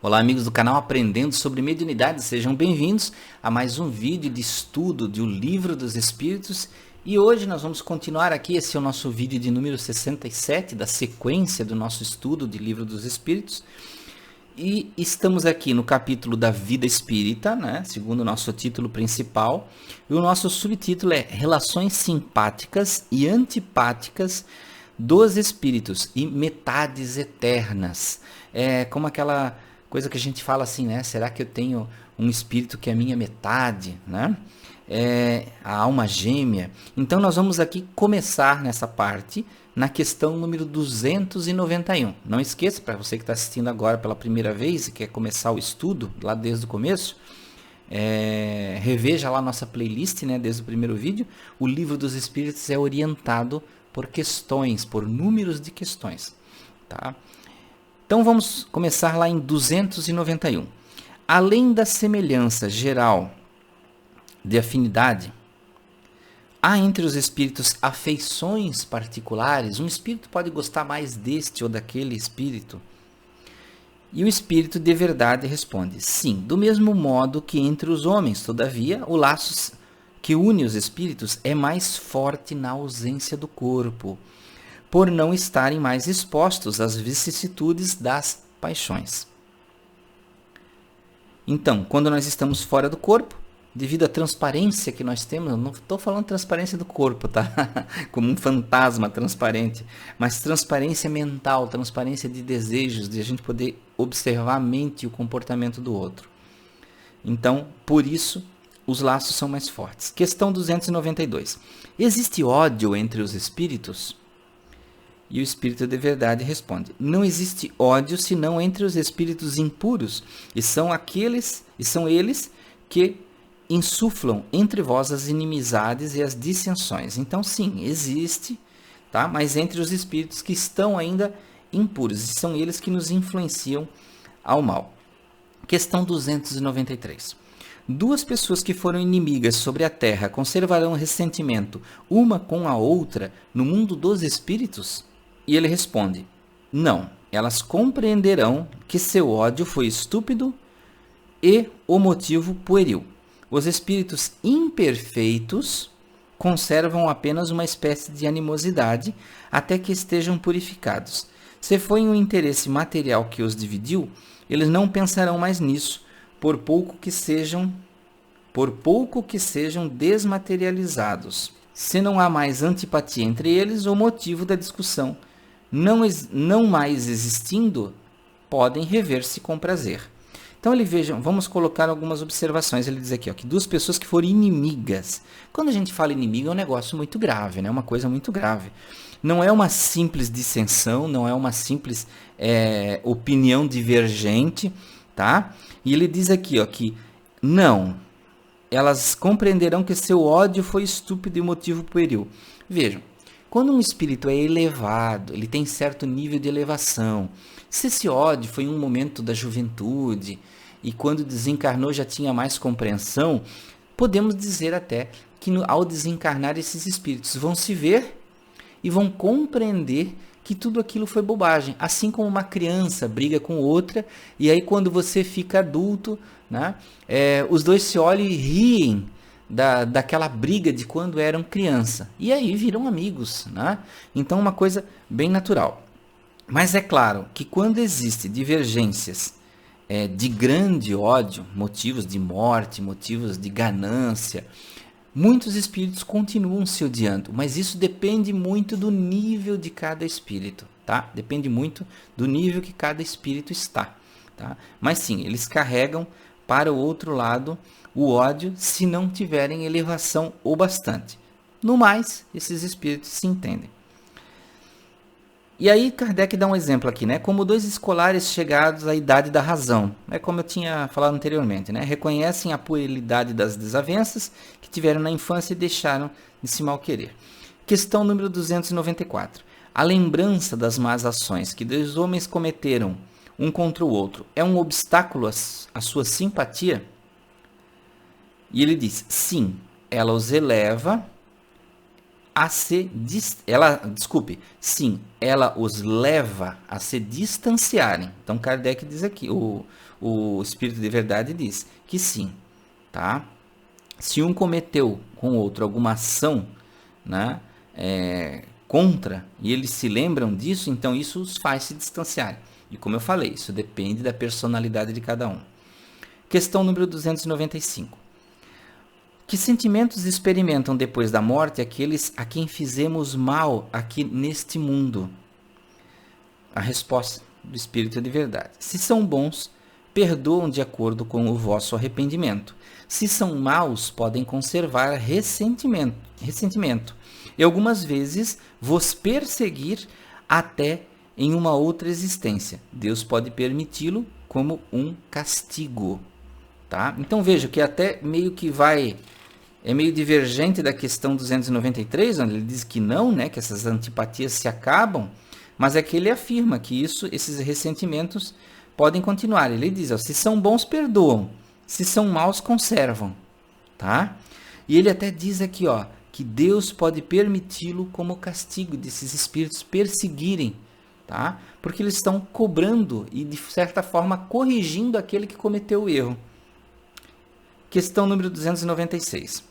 Olá, amigos do canal Aprendendo sobre Mediunidade, sejam bem-vindos a mais um vídeo de estudo do Livro dos Espíritos. E hoje nós vamos continuar aqui, esse é o nosso vídeo de número 67 da sequência do nosso estudo de Livro dos Espíritos. E estamos aqui no capítulo da vida espírita, né? Segundo o nosso título principal. E o nosso subtítulo é Relações Simpáticas e Antipáticas dos Espíritos e Metades Eternas. É como aquela coisa que a gente fala assim, né? Será que eu tenho um espírito que é minha metade, né? A alma gêmea. Então nós vamos aqui começar nessa parte na questão número 291. Não esqueça, para você que está assistindo agora pela primeira vez e quer começar o estudo lá desde o começo, reveja lá nossa playlist, né, desde o primeiro vídeo. O Livro dos Espíritos é orientado por questões, por números de questões, tá? Então vamos começar lá em 291. Além da semelhança geral de afinidade, há entre os espíritos afeições particulares. Um espírito pode gostar mais deste ou daquele espírito. E o espírito de verdade responde: sim, do mesmo modo que entre os homens. Todavia, o laço que une os espíritos é mais forte na ausência do corpo, por não estarem mais expostos às vicissitudes das paixões. Então, quando nós estamos fora do corpo, devido à transparência que nós temos, eu não estou falando transparência do corpo, tá? Como um fantasma transparente, mas transparência mental, transparência de desejos, de a gente poder observar a mente e o comportamento do outro. Então, por isso, os laços são mais fortes. Questão 292. Existe ódio entre os espíritos? E o espírito de verdade responde: não existe ódio senão entre os espíritos impuros, e são eles que insuflam entre vós as inimizades e as dissensões. Então, sim, existe, tá? Mas entre os espíritos que estão ainda impuros, e são eles que nos influenciam ao mal. Questão 293. Duas pessoas que foram inimigas sobre a terra conservarão ressentimento uma com a outra no mundo dos espíritos? E ele responde: não, elas compreenderão que seu ódio foi estúpido e o motivo pueril. Os espíritos imperfeitos conservam apenas uma espécie de animosidade até que estejam purificados. Se foi um interesse material que os dividiu, eles não pensarão mais nisso, por pouco que sejam desmaterializados. Se não há mais antipatia entre eles, o motivo da discussão não mais existindo, podem rever-se com prazer. Então vamos colocar algumas observações. Ele diz aqui, que duas pessoas que foram inimigas. Quando a gente fala inimigo é um negócio muito grave, né? Uma coisa muito grave. Não é uma simples dissensão, não é uma simples opinião divergente, tá? E ele diz aqui, que não, elas compreenderão que seu ódio foi estúpido e motivo pueril. Vejam, quando um espírito é elevado, ele tem certo nível de elevação. Se esse ódio foi em um momento da juventude e quando desencarnou já tinha mais compreensão, podemos dizer até que ao desencarnar esses espíritos vão se ver e vão compreender que tudo aquilo foi bobagem. Assim como uma criança briga com outra e aí quando você fica adulto, né, os dois se olham e riem daquela briga de quando eram criança. E aí viram amigos, né? Então uma coisa bem natural. Mas é claro que quando existem divergências de grande ódio, motivos de morte, motivos de ganância, muitos espíritos continuam se odiando. Mas isso depende muito do nível de cada espírito, tá? Depende muito do nível que cada espírito está, tá? Mas sim, eles carregam para o outro lado o ódio se não tiverem elevação o bastante. No mais, esses espíritos se entendem. E aí Kardec dá um exemplo aqui, né? Como dois escolares chegados à idade da razão, como eu tinha falado anteriormente, né? Reconhecem a puerilidade das desavenças que tiveram na infância e deixaram de se malquerer. Questão número 294. A lembrança das más ações que dois homens cometeram um contra o outro é um obstáculo à sua simpatia? E ele diz, sim, ela os eleva ela os leva a se distanciarem. Então Kardec diz aqui, o Espírito de Verdade diz que sim, tá? Se um cometeu com o outro alguma ação, né, contra, e eles se lembram disso, então isso os faz se distanciarem. E como eu falei, isso depende da personalidade de cada um. Questão número 295. Que sentimentos experimentam depois da morte aqueles a quem fizemos mal aqui neste mundo? A resposta do Espírito de Verdade. Se são bons, perdoam de acordo com o vosso arrependimento. Se são maus, podem conservar ressentimento. E algumas vezes vos perseguir até em uma outra existência. Deus pode permiti-lo como um castigo. Tá? Então veja que até meio que é meio divergente da questão 293, onde ele diz que não, né, que essas antipatias se acabam, mas é que ele afirma que esses ressentimentos podem continuar. Ele diz, ó, se são bons, perdoam, se são maus, conservam. Tá? E ele até diz aqui, ó, que Deus pode permiti-lo como castigo desses espíritos perseguirem, tá? Porque eles estão cobrando e, de certa forma, corrigindo aquele que cometeu o erro. Questão número 296.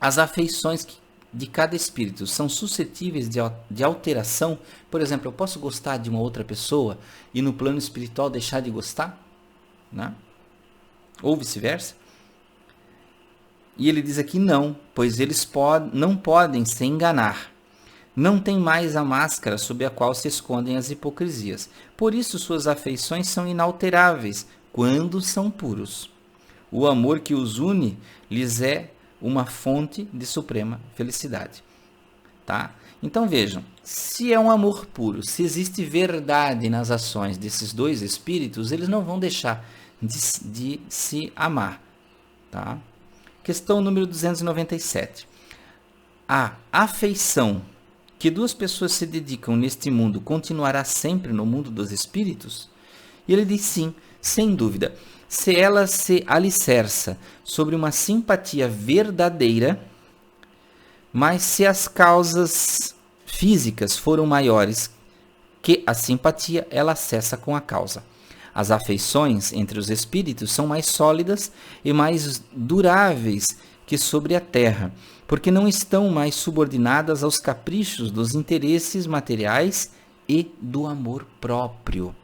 As afeições de cada espírito são suscetíveis de alteração? Por exemplo, eu posso gostar de uma outra pessoa e no plano espiritual deixar de gostar? Né? Ou vice-versa? E ele diz aqui não, pois eles não podem se enganar. Não tem mais a máscara sob a qual se escondem as hipocrisias. Por isso suas afeições são inalteráveis quando são puros. O amor que os une lhes é uma fonte de suprema felicidade. Tá? Então vejam, se é um amor puro, se existe verdade nas ações desses dois espíritos, eles não vão deixar de se amar. Tá? Questão número 297. A afeição que duas pessoas se dedicam neste mundo continuará sempre no mundo dos espíritos? E ele diz sim, sem dúvida. Se ela se alicerça sobre uma simpatia verdadeira, mas se as causas físicas foram maiores que a simpatia, ela cessa com a causa. As afeições entre os espíritos são mais sólidas e mais duráveis que sobre a terra, porque não estão mais subordinadas aos caprichos dos interesses materiais e do amor próprio.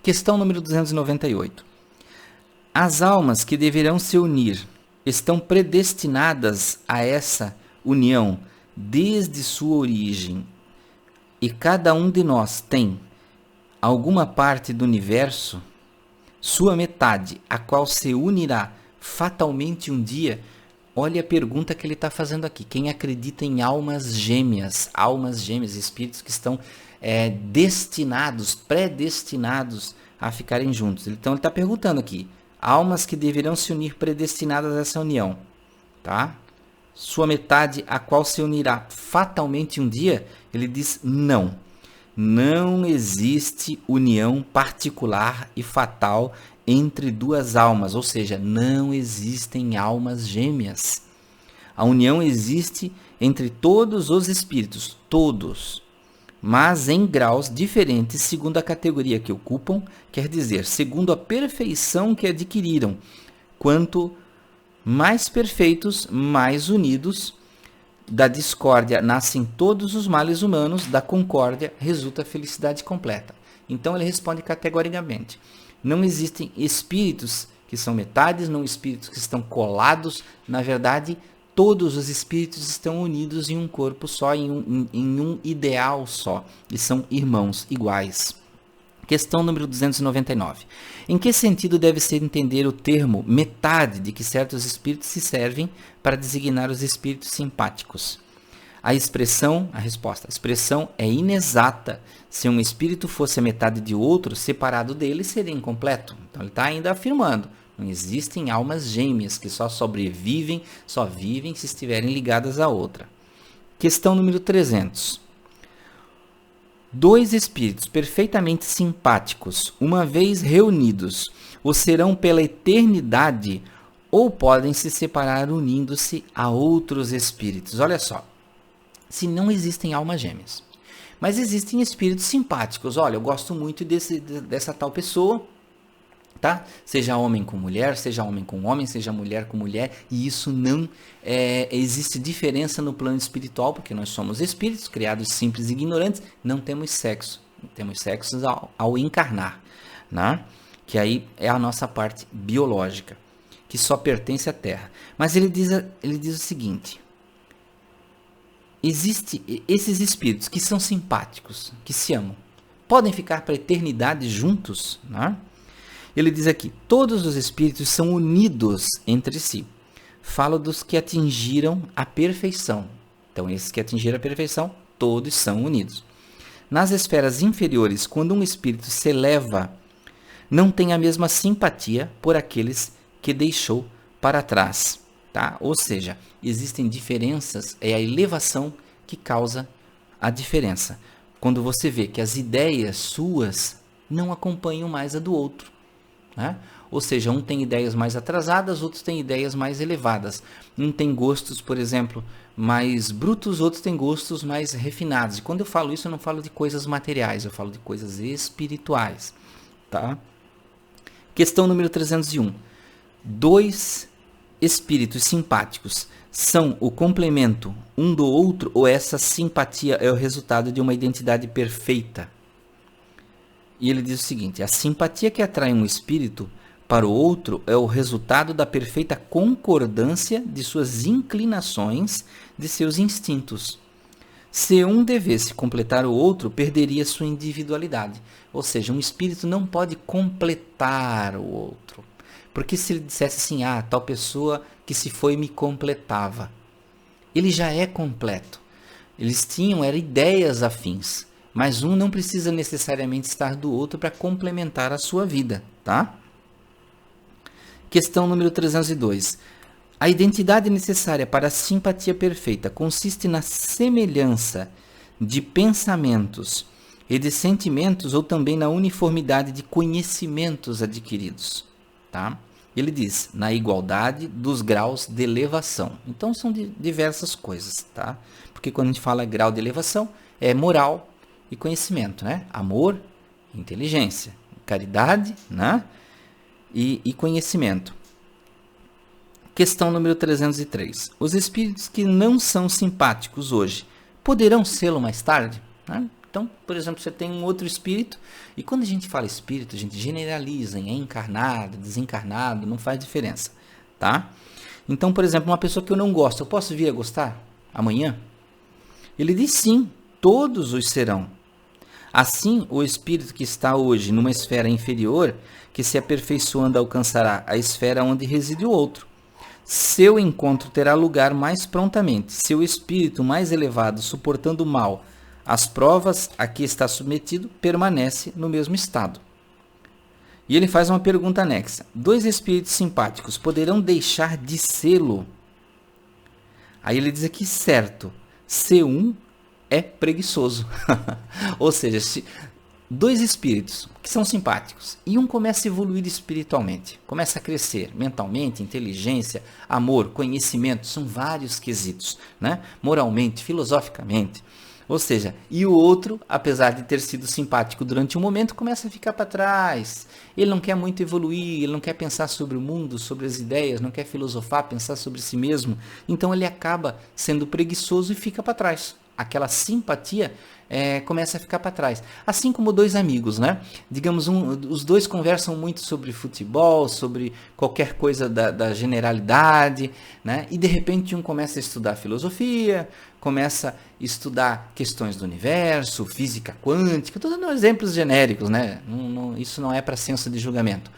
Questão número 298. As almas que deverão se unir estão predestinadas a essa união desde sua origem, e cada um de nós tem alguma parte do universo, sua metade, a qual se unirá fatalmente um dia. Olha a pergunta que ele está fazendo aqui. Quem acredita em almas gêmeas, espíritos que estão predestinados a ficarem juntos. Então ele está perguntando aqui, almas que deverão se unir predestinadas a essa união, tá? Sua metade, a qual se unirá fatalmente um dia, ele diz não. Não existe união particular e fatal entre duas almas, ou seja, não existem almas gêmeas. A união existe entre todos os espíritos, todos, mas em graus diferentes segundo a categoria que ocupam, quer dizer, segundo a perfeição que adquiriram. Quanto mais perfeitos, mais unidos. Da discórdia nascem todos os males humanos, da concórdia resulta a felicidade completa. Então ele responde categoricamente. Não existem espíritos que são metades, não espíritos que estão colados. Na verdade, todos os espíritos estão unidos em um corpo só, em um ideal só. E são irmãos iguais. Questão número 299. Em que sentido deve-se entender o termo metade de que certos espíritos se servem para designar os espíritos simpáticos? A resposta, a expressão é inexata. Se um espírito fosse a metade de outro, separado dele seria incompleto. Então ele está ainda afirmando, não existem almas gêmeas que só sobrevivem, só vivem se estiverem ligadas à outra. Questão número 300. Dois espíritos perfeitamente simpáticos, uma vez reunidos, o serão pela eternidade ou podem se separar unindo-se a outros espíritos. Olha só, se não existem almas gêmeas. Mas existem espíritos simpáticos. Olha, eu gosto muito dessa tal pessoa, tá? Seja homem com mulher, seja homem com homem, seja mulher com mulher, e isso não existe diferença no plano espiritual, porque nós somos espíritos criados simples e ignorantes, não temos sexo. Temos sexo ao encarnar, né? Que aí é a nossa parte biológica, que só pertence à Terra. Mas ele diz o seguinte: existem esses espíritos que são simpáticos, que se amam, podem ficar para a eternidade juntos, né? Ele diz aqui: todos os espíritos são unidos entre si. Fala dos que atingiram a perfeição. Então, esses que atingiram a perfeição, todos são unidos. Nas esferas inferiores, quando um espírito se eleva, não tem a mesma simpatia por aqueles que deixou para trás, tá? Ou seja, existem diferenças, é a elevação que causa a diferença. Quando você vê que as ideias suas não acompanham mais a do outro, né? Ou seja, um tem ideias mais atrasadas, outros têm ideias mais elevadas. Um tem gostos, por exemplo, mais brutos, outros têm gostos mais refinados. E quando eu falo isso, eu não falo de coisas materiais, eu falo de coisas espirituais, tá? Questão número 301. Dois espíritos simpáticos são o complemento um do outro, ou essa simpatia é o resultado de uma identidade perfeita? E ele diz o seguinte: a simpatia que atrai um espírito para o outro é o resultado da perfeita concordância de suas inclinações, de seus instintos. Se um devesse completar o outro, perderia sua individualidade. Ou seja, um espírito não pode completar o outro. Porque se ele dissesse assim: tal pessoa que se foi me completava, ele já é completo. Eles tinham ideias afins, mas um não precisa necessariamente estar do outro para complementar a sua vida, tá? Questão número 302. A identidade necessária para a simpatia perfeita consiste na semelhança de pensamentos e de sentimentos, ou também na uniformidade de conhecimentos adquiridos, tá? Ele diz, na igualdade dos graus de elevação. Então são diversas coisas, tá? Porque quando a gente fala grau de elevação, é moral e conhecimento, né? Amor, inteligência, caridade, né? E conhecimento. Questão número 303. Os espíritos que não são simpáticos hoje poderão sê-lo mais tarde? Né? Então, por exemplo, você tem um outro espírito, e quando a gente fala espírito, a gente generaliza em encarnado, desencarnado, não faz diferença, tá? Então, por exemplo, uma pessoa que eu não gosto, eu posso vir a gostar amanhã? Ele diz sim, todos os serão. Assim, o espírito que está hoje numa esfera inferior, que se aperfeiçoando alcançará a esfera onde reside o outro. Seu encontro terá lugar mais prontamente. Seu espírito mais elevado, suportando o mal, as provas a que está submetido, permanece no mesmo estado. E ele faz uma pergunta anexa. Dois espíritos simpáticos poderão deixar de sê-lo? Aí ele diz aqui, certo, se um é preguiçoso. Ou seja, se dois espíritos que são simpáticos e um começa a evoluir espiritualmente, começa a crescer mentalmente, inteligência, amor, conhecimento, são vários quesitos, né? Moralmente, filosoficamente. Ou seja, e o outro, apesar de ter sido simpático durante um momento, começa a ficar para trás. Ele não quer muito evoluir, ele não quer pensar sobre o mundo, sobre as ideias, não quer filosofar, pensar sobre si mesmo. Então ele acaba sendo preguiçoso e fica para trás. Aquela simpatia começa a ficar para trás. Assim como dois amigos, né? Digamos, os dois conversam muito sobre futebol, sobre qualquer coisa da generalidade, né? E de repente um começa a estudar filosofia, começa a estudar questões do universo, física quântica, estou dando exemplos genéricos, né? Isso não é para senso de julgamento.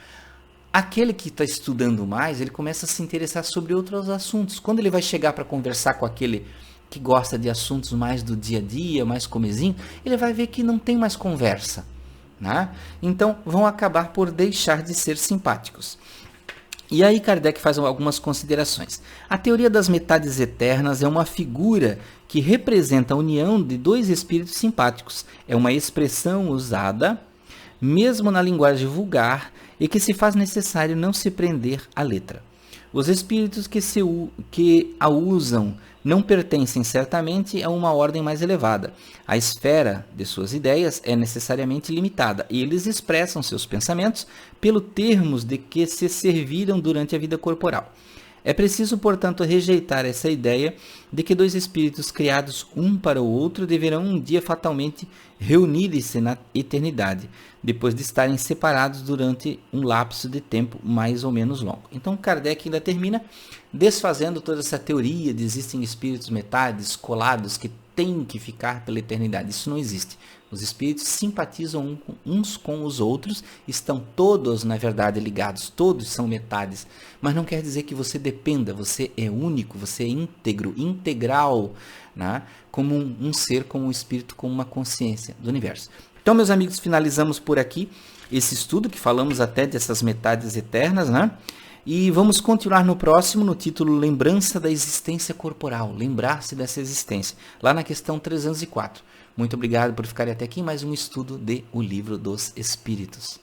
Aquele que está estudando mais, ele começa a se interessar sobre outros assuntos. Quando ele vai chegar para conversar com aquele que gosta de assuntos mais do dia a dia, mais comezinho, ele vai ver que não tem mais conversa, né? Então vão acabar por deixar de ser simpáticos. E aí Kardec faz algumas considerações. A teoria das metades eternas é uma figura que representa a união de dois espíritos simpáticos. É uma expressão usada, mesmo na linguagem vulgar, e que se faz necessário não se prender à letra. Os espíritos que a usam não pertencem certamente a uma ordem mais elevada. A esfera de suas ideias é necessariamente limitada e eles expressam seus pensamentos pelos termos de que se serviram durante a vida corporal. É preciso, portanto, rejeitar essa ideia de que dois espíritos criados um para o outro deverão um dia fatalmente reunir-se na eternidade, depois de estarem separados durante um lapso de tempo mais ou menos longo. Então, Kardec ainda termina desfazendo toda essa teoria de existem espíritos metades colados que têm que ficar pela eternidade. Isso não existe. Os espíritos simpatizam uns com os outros, estão todos, na verdade, ligados, todos são metades, mas não quer dizer que você dependa, você é único, você é íntegro, integral, né? Como um ser, como um espírito, como uma consciência do universo. Então, meus amigos, finalizamos por aqui esse estudo, que falamos até dessas metades eternas, né? E vamos continuar no próximo, no título Lembrança da Existência Corporal, lembrar-se dessa existência, lá na questão 304. Muito obrigado por ficarem até aqui em mais um estudo de O Livro dos Espíritos.